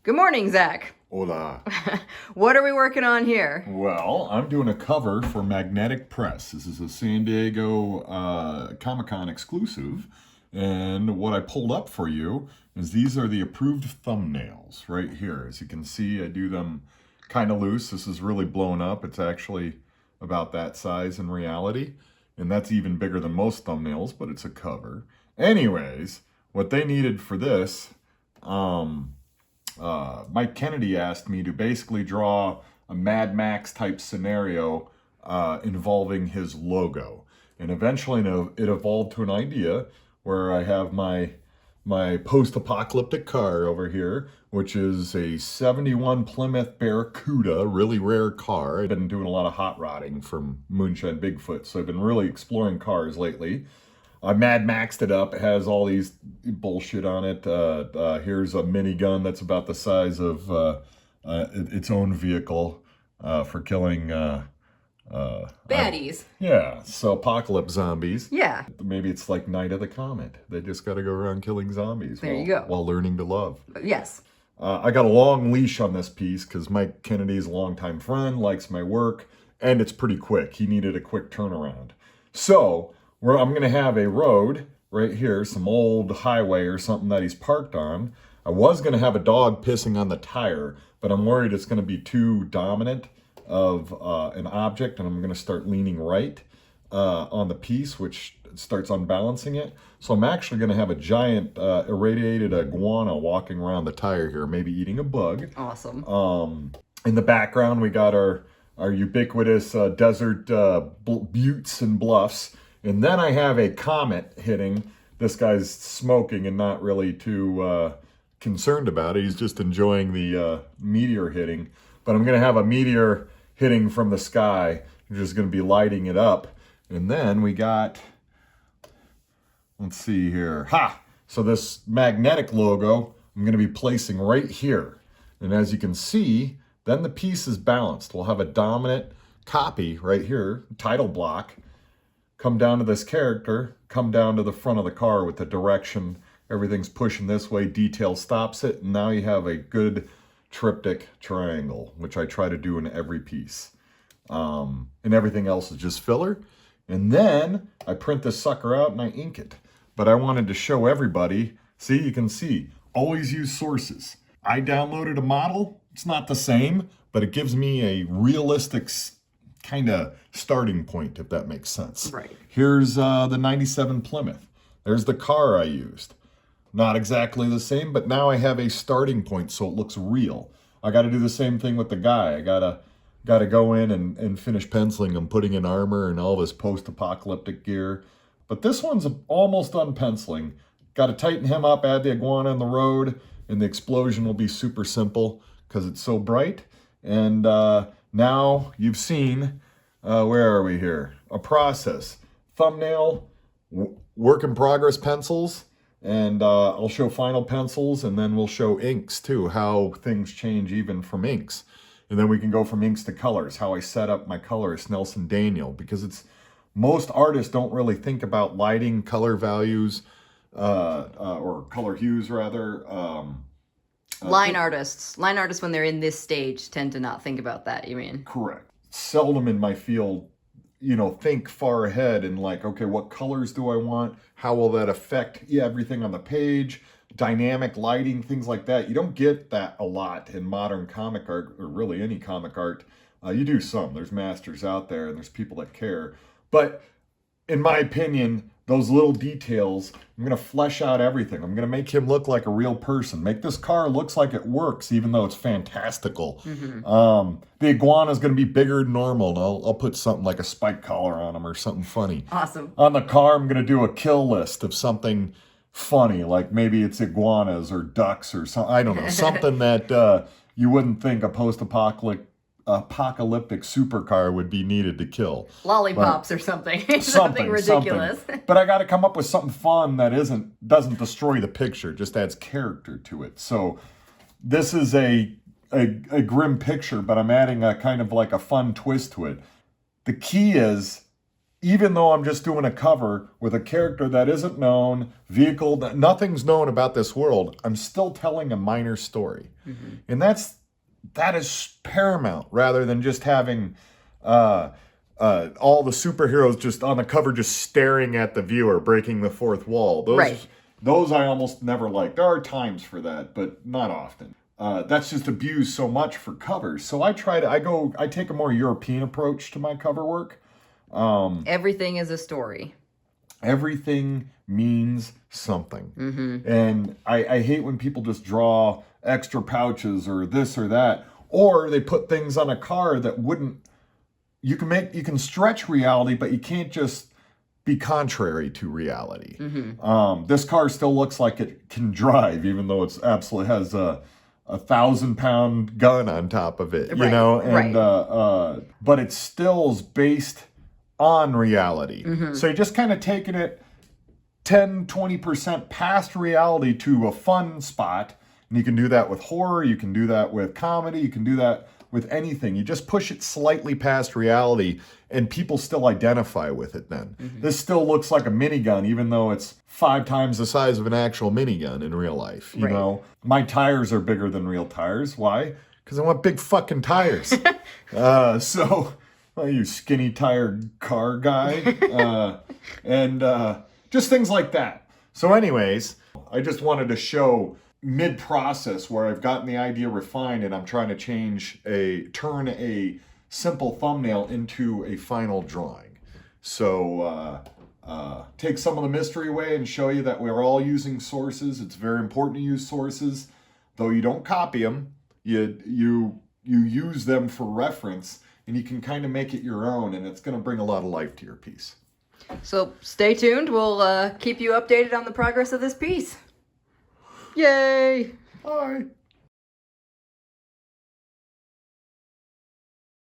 Good morning, Zach. Hola. What are we working on here? Well, I'm doing a cover for Magnetic Press. This is a San Diego Comic-Con exclusive. And what I pulled up for you is these are the approved thumbnails right here. As you can see, I do them kind of loose. This is really blown up. It's actually about that size in reality. And that's even bigger than most thumbnails, but it's a cover. Anyways, what they needed for this, Mike Kennedy asked me to basically draw a Mad Max type scenario involving his logo. And eventually it evolved to an idea where I have my post-apocalyptic car over here, which is a 71 Plymouth Barracuda, really rare car. I've been doing a lot of hot rodding from Moonshine Bigfoot, so I've been really exploring cars lately. I Mad Maxed it up. It has all these bullshit on it. Here's a minigun that's about the size of its own vehicle for killing Baddies. yeah, so apocalypse zombies. Yeah. Maybe it's like Night of the Comet. They just got to go around killing zombies There you go. while learning to love. Yes. I got a long leash on this piece because Mike Kennedy's a longtime friend, likes my work, and it's pretty quick. He needed a quick turnaround. So I'm going to have a road right here, some old highway or something that he's parked on. I was going to have a dog pissing on the tire, but I'm worried it's going to be too dominant of an object, and I'm going to start leaning right on the piece, which starts unbalancing it. So I'm actually going to have a giant irradiated iguana walking around the tire here, maybe eating a bug. Awesome. In the background, we got our ubiquitous desert buttes and bluffs. And then I have a comet hitting. This guy's smoking and not really too concerned about it. He's just enjoying the meteor hitting. But I'm going to have a meteor hitting from the sky. I'm just going to be lighting it up. And then we got, let's see here. Ha! So this magnetic logo, I'm going to be placing right here. And as you can see, then the piece is balanced. We'll have a dominant copy right here, title block, come down to this character, come down to the front of the car with the direction. Everything's pushing this way, detail stops it, and now you have a good triptych triangle, which I try to do in every piece. And everything else is just filler. And then I print this sucker out and I ink it. But I wanted to show everybody, see, you can see, always use sources. I downloaded a model, it's not the same, but it gives me a realistic kind of starting point, if that makes sense. Right. Here's the 97 Plymouth. There's the car I used. Not exactly the same, but now I have a starting point so it looks real. I got to do the same thing with the guy. I gotta go in and finish penciling him, putting in armor and all this post-apocalyptic gear. But this one's almost done penciling. Got to tighten him up, add the iguana on the road, and the explosion will be super simple because it's so bright. And now you've seen, where are we here? A process. Thumbnail, work in progress pencils, and I'll show final pencils, and then we'll show inks too, how things change even from inks. And then we can go from inks to colors, how I set up my colorist, Nelson Daniel, because most artists don't really think about lighting, color values, or color hues rather. Line artists when they're in this stage tend to not think about that, you mean? Correct. Seldom in my field, think far ahead and like, okay, what colors do I want? How will that affect everything on the page? Dynamic lighting, things like that. You don't get that a lot in modern comic art, or really any comic art. You do some. There's masters out there and there's people that care. But in my opinion, those little details, I'm going to flesh out everything. I'm going to make him look like a real person. Make this car looks like it works, even though it's fantastical. The iguana is going to be bigger than normal, and I'll put something like a spike collar on him or something funny. Awesome. On the car, I'm going to do a kill list of something funny, like maybe it's iguanas or ducks or something. I don't know, something that you wouldn't think a post-apocalyptic supercar would be needed to kill. Lollipops or something. Something ridiculous. But I got to come up with something fun that doesn't destroy the picture, just adds character to it. So this is a grim picture, but I'm adding a kind of like a fun twist to it. The key is even though I'm just doing a cover with a character that isn't known, vehicle that nothing's known about this world, I'm still telling a minor story. And that is paramount, rather than just having all the superheroes just on the cover just staring at the viewer, breaking the fourth wall. Those I almost never like. There are times for that, but not often. That's just abused so much for covers. So I take a more European approach to my cover work. Everything is a story. Everything means something. And I hate when people just draw extra pouches or this or that, or they put things on a car that wouldn't. You can stretch reality, but you can't just be contrary to reality. This car still looks like it can drive, even though it's absolutely has a 1,000-pound gun on top of it, you know, and but it still is based on reality. So you're just kind of taking it 10-20% past reality to a fun spot. And you can do that with horror, you can do that with comedy, you can do that with anything. You just push it slightly past reality and people still identify with it then. This still looks like a minigun, even though it's 5 times the size of an actual minigun in real life. You know, my tires are bigger than real tires. Why? Because I want big fucking tires. So, well, you skinny tired car guy. And just things like that. So anyways, I just wanted to show mid-process where I've gotten the idea refined and I'm trying to turn a simple thumbnail into a final drawing. So take some of the mystery away and show you that we're all using sources. It's very important to use sources, though you don't copy them. You use them for reference, and you can kind of make it your own, and it's going to bring a lot of life to your piece. So stay tuned. We'll keep you updated on the progress of this piece. Yay! Bye.